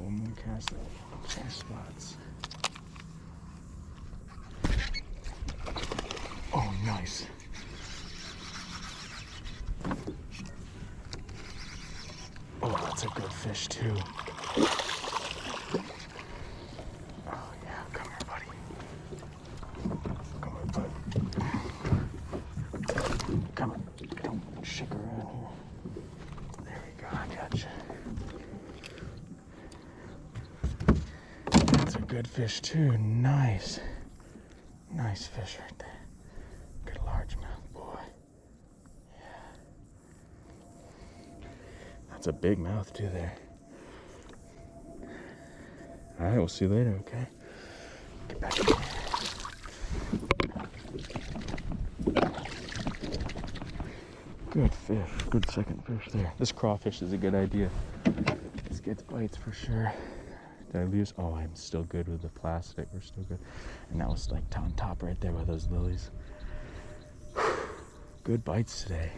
one more cast. Change spots. Oh, nice. Oh, that's a good fish too. Oh yeah, come here, buddy. Come on, bud. Come on, don't shake around here. There we go, I got you. That's a good fish too, nice. Nice fish right there. Good largemouth, boy. Yeah. That's a big mouth too there. All right, we'll see you later, okay? Get back in here. Good fish, good second fish there. This crawfish is a good idea. This gets bites for sure. Did I lose? Oh, I'm still good with the plastic. We're still good. And that was like on top right there by those lilies. Good bites today.